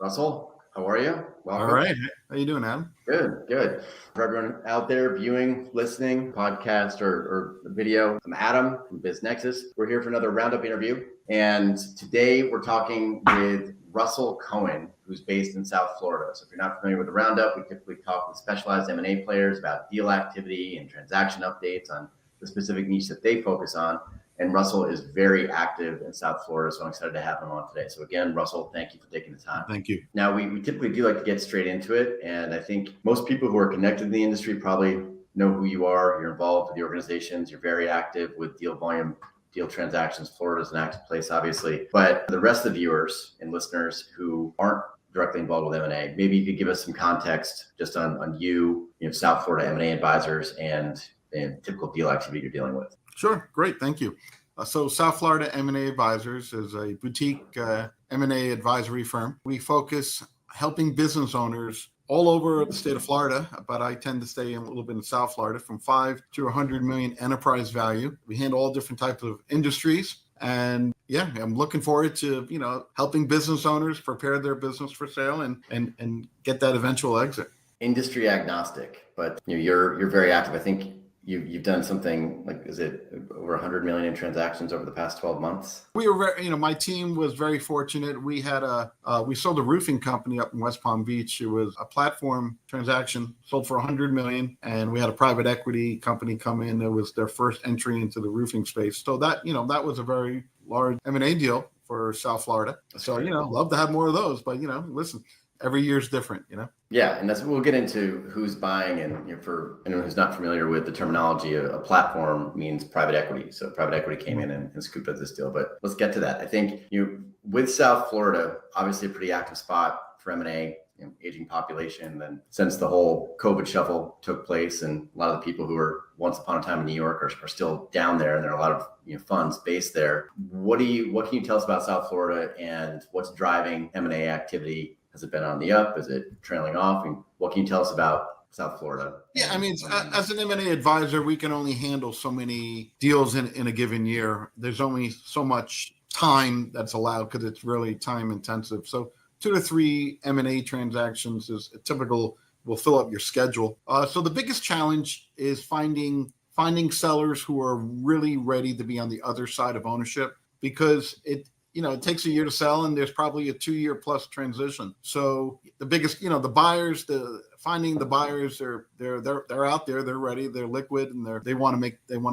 Russell, how are you? All Welcome. right. How you doing, Adam? Good, good. For everyone out there viewing, listening, podcast or video, I'm Adam from BizNexus. We're here for another Roundup interview. And today we're talking with Russell Cohen, who's based in South Florida. So if you're not familiar with the Roundup, we typically talk with specialized M&A players about deal activity and transaction updates on the specific niche that they focus on. And Russell is very active in South Florida, so I'm excited to have him on today. So again, Russell, thank you for taking the time. Thank you. Now, we typically do like to get straight into it. And I think most people who are connected in the industry probably know who you are. You're involved with the organizations. You're very active with deal volume, deal transactions. Florida is an active place, obviously. But the rest of the viewers and listeners who aren't directly involved with M&A, maybe you could give us some context just on you know, South Florida M&A advisors and typical deal activity you're dealing with. Sure. Great. Thank you. So South Florida M&A Advisors is a boutique M&A advisory firm. We focus helping business owners all over the state of Florida, but I tend to stay a little bit in South Florida, from 5 to 100 million enterprise value. We handle all different types of industries. And yeah, I'm looking forward to, helping business owners prepare their business for sale and get that eventual exit. Industry agnostic, but you're very active. I think you've done something like, is it over 100 million in transactions over the past 12 months? We were, my team was very fortunate. We had we sold a roofing company up in West Palm Beach. It was a platform transaction, sold for 100 million. And we had a private equity company come in. It was their first entry into the roofing space. So that, that was a very large M&A deal for South Florida. So, love to have more of those, but, listen, every year is different, Yeah, and we'll get into who's buying, and for anyone who's not familiar with the terminology, a platform means private equity. So private equity came in and scooped up this deal. But let's get to that. I think with South Florida, obviously a pretty active spot for M&A, aging population. And since the whole COVID shuffle took place, and a lot of the people who were once upon a time in New York are still down there, and there are a lot of funds based there. What can you tell us about South Florida and what's driving M&A activity? Has it been on the up? Is it trailing off? And what can you tell us about South Florida? Yeah, as an M&A advisor, we can only handle so many deals in a given year. There's only so much time that's allowed because it's really time intensive. So 2 to 3 M&A transactions is a typical, will fill up your schedule. So the biggest challenge is finding sellers who are really ready to be on the other side of ownership, because it takes a year to sell, and there's probably a 2-year plus transition. So the biggest, the buyers, finding the buyers, they're out there, they're ready, they're liquid, and they want to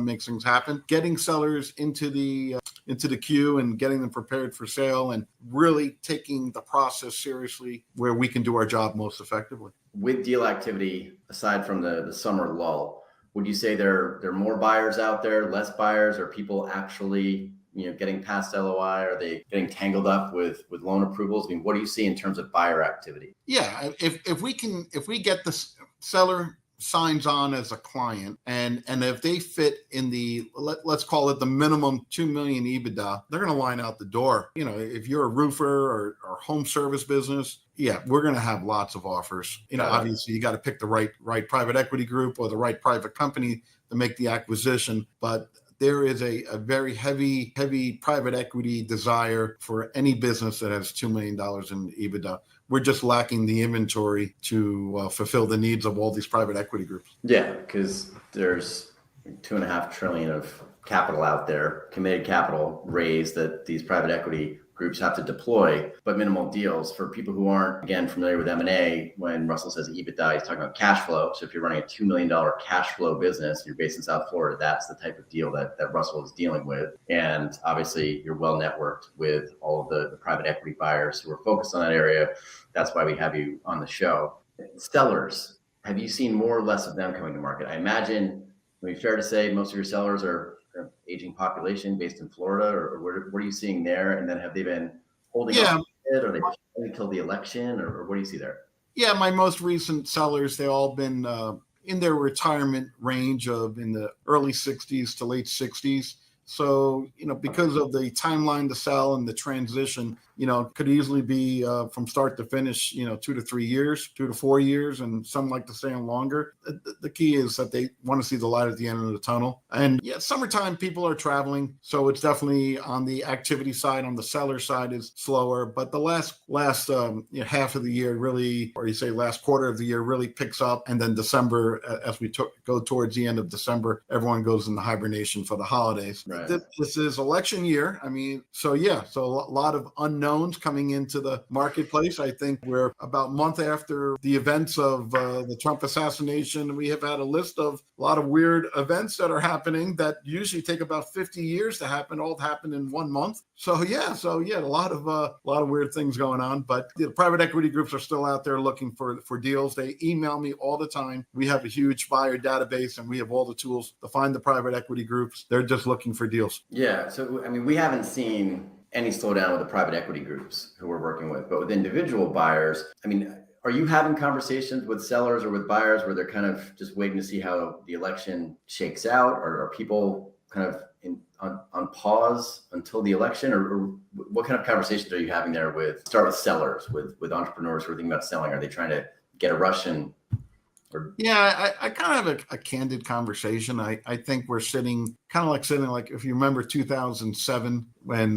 make things happen. Getting sellers into the queue and getting them prepared for sale, and really taking the process seriously, where we can do our job most effectively. With deal activity, aside from the summer lull, would you say there are more buyers out there, less buyers? Are people actually getting past LOI? Are they getting tangled up with loan approvals? What do you see in terms of buyer activity? Yeah, if we get the seller signs on as a client, and if they fit in the, let's call it the minimum 2 million EBITDA, they're going to line out the door. If you're a roofer or home service business, yeah, we're going to have lots of offers. Obviously you got to pick the right private equity group or the right private company to make the acquisition, but there is a very heavy private equity desire for any business that has $2 million in EBITDA. We're just lacking the inventory to fulfill the needs of all these private equity groups. Yeah, because there's $2.5 trillion of capital out there, committed capital raised, that these private equity groups have to deploy, but minimal deals. For people who aren't, again, familiar with M&A, when Russell says EBITDA, he's talking about cash flow. So if you're running a $2 million cash flow business, you're based in South Florida, that's the type of deal that Russell is dealing with. And obviously you're well networked with all of the private equity buyers who are focused on that area. That's why we have you on the show. Sellers, have you seen more or less of them coming to market? I imagine, would it be fair to say most of your sellers are aging population based in Florida, or what are you seeing there? And then have they been holding on to it, or they until the election, or what do you see there? Yeah, my most recent sellers, they all been in their retirement range of in the early 60s to late 60s. So, because of the timeline to sell and the transition, could easily be from start to finish, 2 to 3 years, 2 to 4 years, and some like to stay on longer. The key is that they want to see the light at the end of the tunnel. And yeah, summertime people are traveling, so it's definitely on the activity side. On the seller side is slower, but the last half of the year really, or you say last quarter of the year, really picks up. And then December, as we go towards the end of December, everyone goes into hibernation for the holidays. Right. This is election year. I mean, so a lot of unknowns coming into the marketplace. I think we're about a month after the events of the Trump assassination. We have had a list of a lot of weird events that are happening that usually take about 50 years to happen. All happened in 1 month. So a lot of weird things going on. But the private equity groups are still out there looking for deals. They email me all the time. We have a huge buyer database, and we have all the tools to find the private equity groups. They're just looking for deals. Yeah. So, I mean, we haven't seen any slowdown with the private equity groups who we're working with, but with individual buyers, I mean, are you having conversations with sellers or with buyers where they're kind of just waiting to see how the election shakes out, or are people kind of on pause until the election, or what kind of conversations are you having there start with sellers, with entrepreneurs who are thinking about selling? Are they trying to get a rush in? Yeah, I kind of have a candid conversation. I think we're sitting like if you remember 2007 when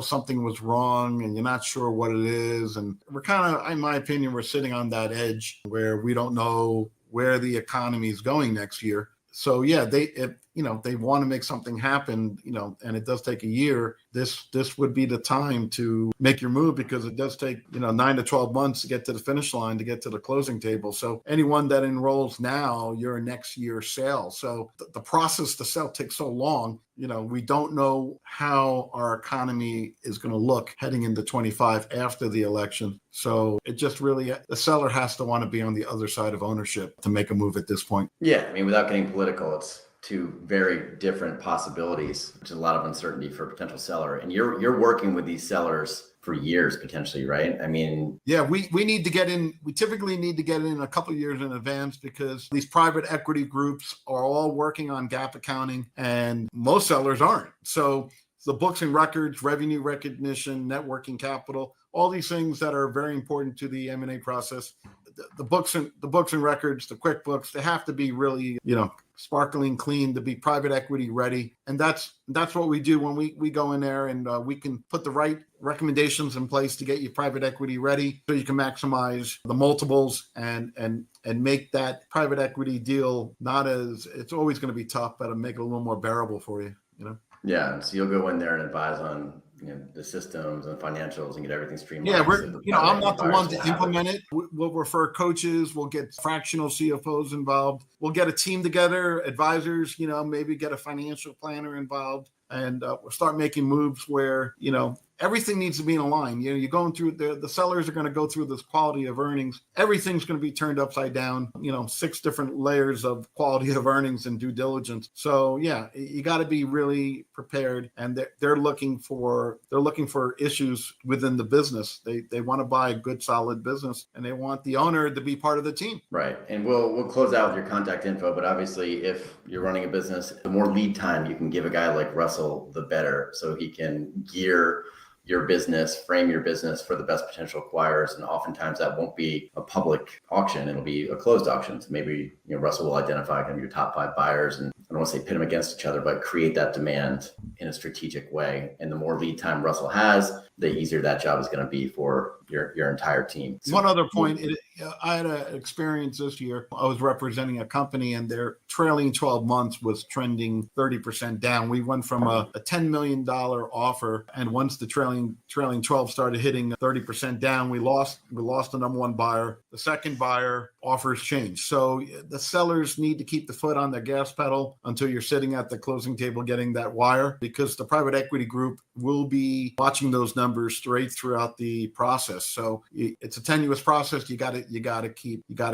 something was wrong and you're not sure what it is, and we're kind of, in my opinion, we're sitting on that edge where we don't know where the economy is going next year. So yeah, they want to make something happen, and it does take a year. This would be the time to make your move, because it does take 9 to 12 months to get to the finish line, to get to the closing table. So anyone that enrolls now, you're a next year sale. So the process to sell takes so long. We don't know how our economy is going to look heading into 25 after the election. So it just really, the seller has to want to be on the other side of ownership to make a move at this point. Yeah, I mean, without getting political, it's two very different possibilities, which is a lot of uncertainty for a potential seller. And you're working with these sellers for years potentially, right? I mean, yeah, we need to get in. We typically need to get in a couple of years in advance, because these private equity groups are all working on GAAP accounting, and most sellers aren't. So the books and records, revenue recognition, net working capital, all these things that are very important to the M&A process. The books and records, the QuickBooks, they have to be really, sparkling clean to be private equity ready. And that's what we do when we go in there, and we can put the right recommendations in place to get you private equity ready, so you can maximize the multiples and make that private equity deal it's always going to be tough, but it'll make it a little more bearable for you, Yeah, so you'll go in there and advise on the systems and financials and get everything streamlined. Yeah, I'm not the one to implement it. We'll refer coaches. We'll get fractional CFOs involved. We'll get a team together, advisors. Maybe get a financial planner involved, and we'll start making moves where everything needs to be in line. You're going through the sellers are going to go through this quality of earnings. Everything's going to be turned upside down, 6 different layers of quality of earnings and due diligence. So yeah, you got to be really prepared. And they're looking for issues within the business. They want to buy a good, solid business, and they want the owner to be part of the team. Right. And we'll close out with your contact info, but obviously if you're running a business, the more lead time you can give a guy like Russell, the better, so he can gear your business, frame your business for the best potential acquirers. And oftentimes that won't be a public auction. It'll be a closed auction. So maybe, Russell will identify kind of your top 5 buyers, and I don't want to say pit them against each other, but create that demand in a strategic way. And the more lead time Russell has, the easier that job is going to be for your entire team. So, one other point, I had an experience this year. I was representing a company, and their trailing 12 months was trending 30% down. We went from a $10 million offer, and once the trailing 12 started hitting 30% down, we lost the number one buyer. The second buyer offers changed. So the sellers need to keep the foot on the gas pedal until you're sitting at the closing table getting that wire, because the private equity group will be watching those numbers straight throughout the process. So it's a tenuous process. You got to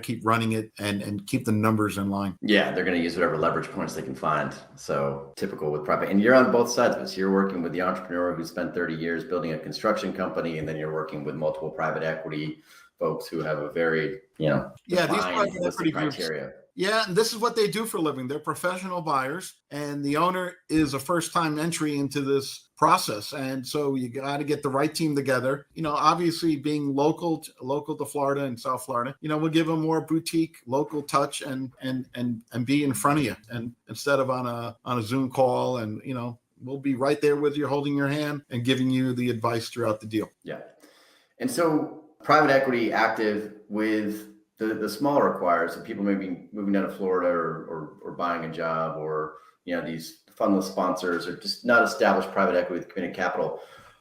keep running it and keep the numbers in line. Yeah, they're going to use whatever leverage points they can find. So typical with private, and you're on both sides of it. So you're working with the entrepreneur who spent 30 years building a construction company, and then you're working with multiple private equity folks who have a very, these private equity criteria. groups. Yeah, and this is what they do for a living. They're professional buyers, and the owner is a first-time entry into this process. And so you got to get the right team together. Obviously being local to Florida and South Florida, we'll give them more boutique, local touch, and be in front of you, and instead of on a Zoom call, and we'll be right there with you, holding your hand and giving you the advice throughout the deal. Yeah. And so private equity active with the smaller acquirers, so people maybe moving down to Florida or buying a job, or these fundless sponsors, or just not established private equity with committed capital.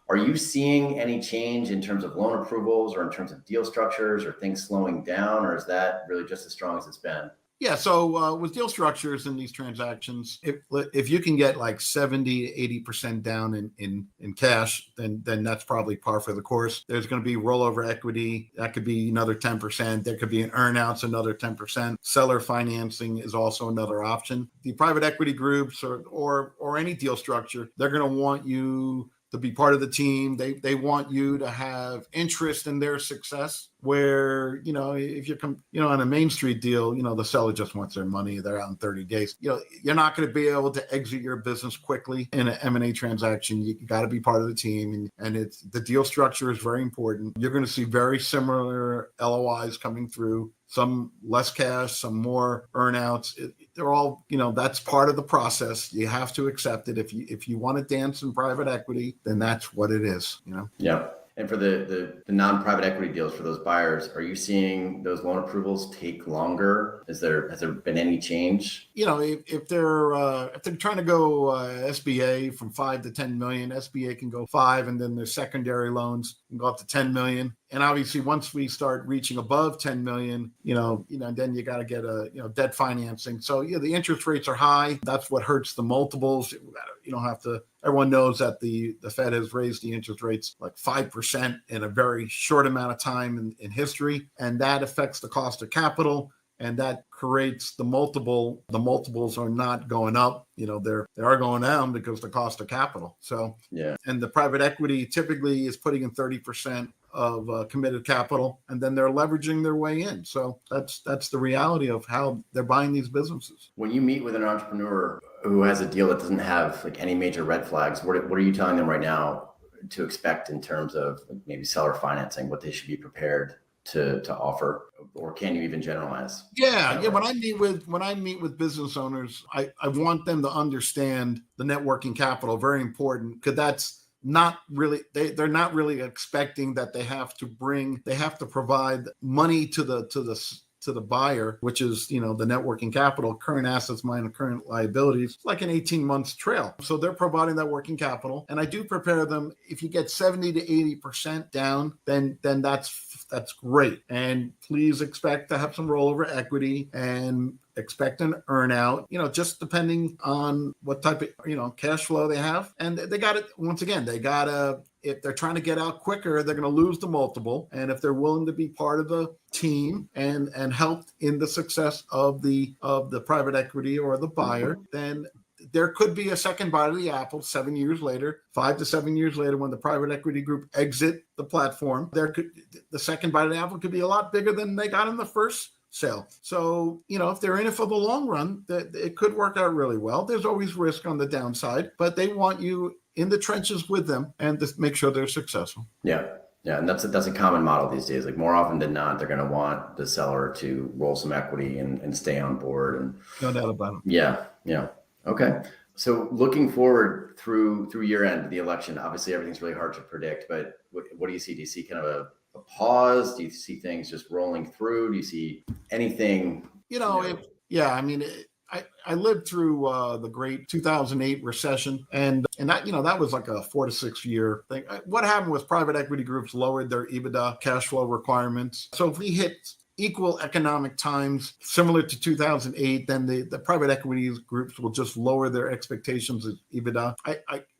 Are you seeing any change in terms of loan approvals or in terms of deal structures, or things slowing down, or is that really just as strong as it's been? Yeah, so with deal structures in these transactions, if you can get like 70 to 80% down in cash, then that's probably par for the course. There's going to be rollover equity. That could be another 10%. There could be an earnouts, another 10%. Seller financing is also another option. The private equity groups or any deal structure, they're going to want you to be part of the team. They want you to have interest in their success, where, if you come, on a Main Street deal, the seller just wants their money. They're out in 30 days. You're not going to be able to exit your business quickly in an M&A transaction. You got to be part of the team, and it's the deal structure is very important. You're going to see very similar LOIs coming through. Some less cash, some more earnouts. They're all, that's part of the process. You have to accept it. If you want to dance in private equity, then that's what it is. Yeah. And for the non-private equity deals, for those buyers, are you seeing those loan approvals take longer? Has there been any change? If they're trying to go SBA from 5 to 10 million, SBA can go 5, and then their secondary loans can go up to 10 million. And obviously, once we start reaching above 10 million, then you got to get debt financing. So the interest rates are high. That's what hurts the multiples. You don't have to. Everyone knows that the Fed has raised the interest rates like 5% in a very short amount of time in history, and that affects the cost of capital, and that creates the multiple. The multiples are not going up. They are going down because the cost of capital. So yeah, and the private equity typically is putting in 30% of committed capital, and then they're leveraging their way in. So that's the reality of how they're buying these businesses. When you meet with an entrepreneur who has a deal that doesn't have like any major red flags, what are you telling them right now to expect in terms of maybe seller financing, what they should be prepared to offer, or can you even generalize? Yeah. When I meet with business owners, I want them to understand the net working capital, very important, because that's not really, they're not really expecting that they have to provide money to the buyer, which is, the net working capital, current assets minus current liabilities, like an 18 months trail. So they're providing that working capital. And I do prepare them, if you get 70 to 80% down, then that's great. And please expect to have some rollover equity, and expect an earnout, just depending on what type of, cash flow they have. And they got it. Once again, if they're trying to get out quicker, they're going to lose the multiple. And if they're willing to be part of the team and help in the success of the private equity or the buyer, then there could be a second bite of the apple 7 years later, 5 to 7 years later, when the private equity group exit the platform. The second bite of the apple could be a lot bigger than they got in the first sale. So, if they're in it for the long run, it could work out really well. There's always risk on the downside, but they want you in the trenches with them and to make sure they're successful. Yeah. Yeah, and that's a common model these days. Like, more often than not, they're going to want the seller to roll some equity and stay on board. And no doubt about it. Yeah. Okay. So looking forward through year end, the election, obviously everything's really hard to predict, but what do you see? Do you see kind of a pause? Do you see things just rolling through? Do you see anything? I lived through the great 2008 recession, and that was like a 4 to 6 year thing. What happened was private equity groups lowered their EBITDA cash flow requirements. So if we hit equal economic times similar to 2008, then the private equity groups will just lower their expectations of EBITDA.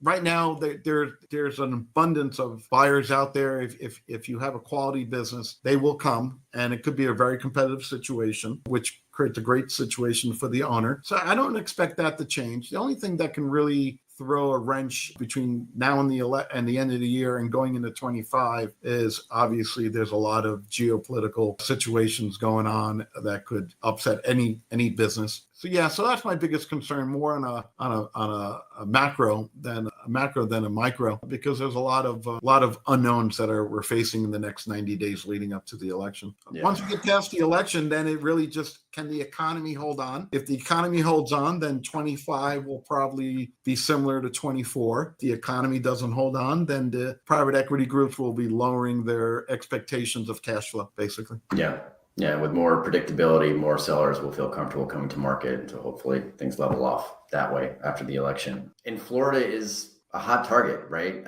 Right now, there's an abundance of buyers out there. If you have a quality business, they will come, and it could be a very competitive situation, which creates a great situation for the owner. So I don't expect that to change. The only thing that can really throw a wrench between now and the end of the year and going into 25 is obviously there's a lot of geopolitical situations going on that could upset any business. So yeah, so that's my biggest concern, more on a macro than a micro, because there's a lot of unknowns that we're facing in the next 90 days leading up to the election. Yeah. Once we get past the election, then it really just, can the economy hold on? If the economy holds on, then 25 will probably be similar to 24. If the economy doesn't hold on, then the private equity groups will be lowering their expectations of cash flow, basically. Yeah. Yeah, with more predictability, more sellers will feel comfortable coming to market. So hopefully things level off that way after the election. And Florida is a hot target, right?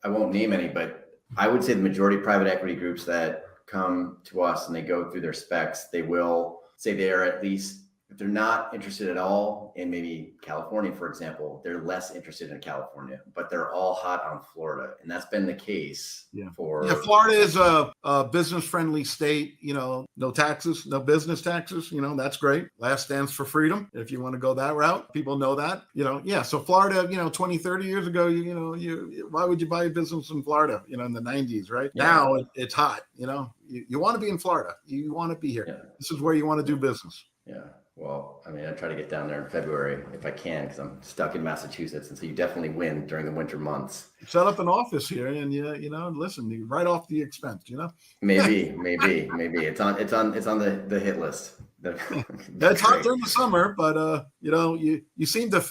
I won't name any, but I would say the majority of private equity groups that come to us and they go through their specs, they will say they are, at least, if they're not interested at all in maybe California, for example, they're less interested in California, but they're all hot on Florida. And that's been the case for... Yeah, Florida is a business-friendly state, no taxes, no business taxes, that's great. Last stands for freedom, if you want to go that route. People know that, So Florida, 20, 30 years ago, why would you buy a business in Florida, in the 90s, right? Yeah. Now it's hot, you want to be in Florida. You want to be here. Yeah. This is where you want to do business. Yeah. Well, I mean, I try to get down there in February if I can, because I'm stuck in Massachusetts, and so you definitely win during the winter months. Set up an office here, and listen, you write off the expense. Maybe it's on the hit list. It's hot during the summer, but you seem to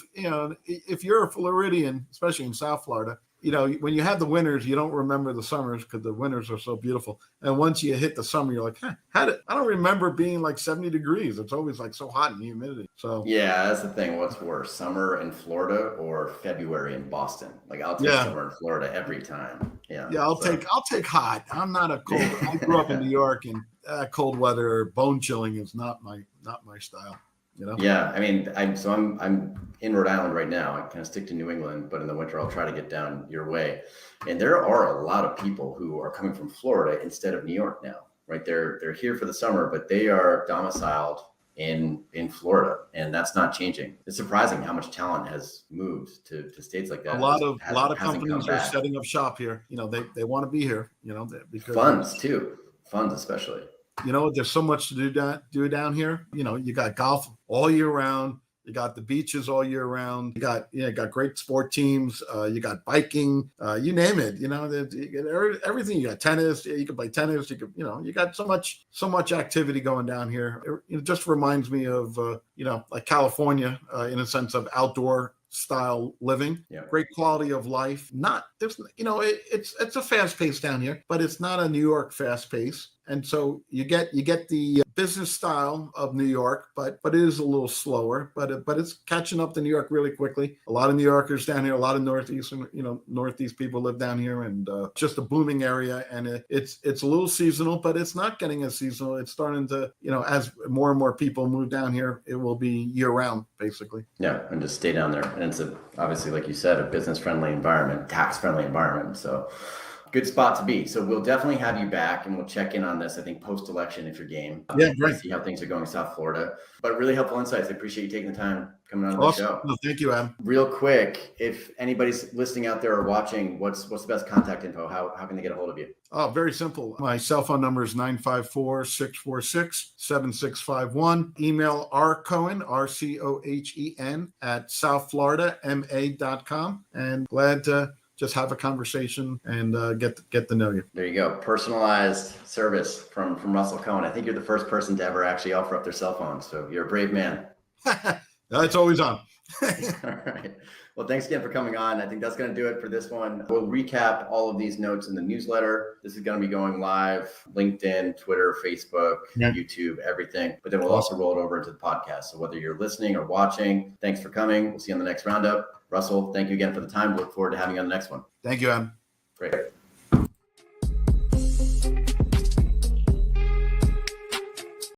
if you're a Floridian, especially in South Florida, when you have the winters, you don't remember the summers because the winters are so beautiful. And once you hit the summer, you're like, I don't remember being like 70 degrees. It's always like so hot and humidity. So yeah, that's the thing. What's worse, summer in Florida or February in Boston? Like I'll take summer in Florida every time. Yeah. Yeah, I'll take hot. I'm not a cold. I grew up in New York, and cold weather, bone chilling is not my style. Yeah, I mean, I'm in Rhode Island right now. I kind of stick to New England, but in the winter I'll try to get down your way. And there are a lot of people who are coming from Florida instead of New York now, right? They're here for the summer, but they are domiciled in Florida, and that's not changing. It's surprising how much talent has moved to states like that. A lot of companies are setting up shop here. They want to be here. Because funds especially. There's so much to do down here. You got golf all year round. You got the beaches all year round. You got great sport teams. You got biking. You name it. You get everything. You got tennis. You can play tennis. You got so much activity going down here. It just reminds me of like California in a sense of outdoor style living. Yeah. Great quality of life. It's a fast pace down here, but it's not a New York fast pace. And so you get the business style of New York, but it is a little slower, but it's catching up to New York really quickly. A lot of New Yorkers down here, a lot of Northeast people live down here, and just a booming area. And it's a little seasonal, but it's not getting as seasonal. It's starting to, as more and more people move down here, it will be year round, basically. Yeah, and just stay down there. And it's obviously, like you said, a business friendly environment, tax friendly environment. So good spot to be. So we'll definitely have you back, and we'll check in on this, I think, post-election if you're game. Yeah, great. See how things are going in South Florida. But really helpful insights. I appreciate you taking the time coming on the show. No, thank you, Adam. Real quick, if anybody's listening out there or watching, what's the best contact info? How can they get a hold of you? Oh, very simple. My cell phone number is 954-646-7651. Email rcohen, RCOHEN, at southfloridama.com. And glad to just have a conversation and get to know you. There you go. Personalized service from Russell Cohen. I think you're the first person to ever actually offer up their cell phone. So you're a brave man. It's always on. All right. Well, thanks again for coming on. I think that's going to do it for this one. We'll recap all of these notes in the newsletter. This is going to be going live, LinkedIn, Twitter, Facebook, YouTube, everything. But then we'll also roll it over into the podcast. So whether you're listening or watching, thanks for coming. We'll see you on the next roundup. Russell, thank you again for the time. Look forward to having you on the next one. Thank you, Adam.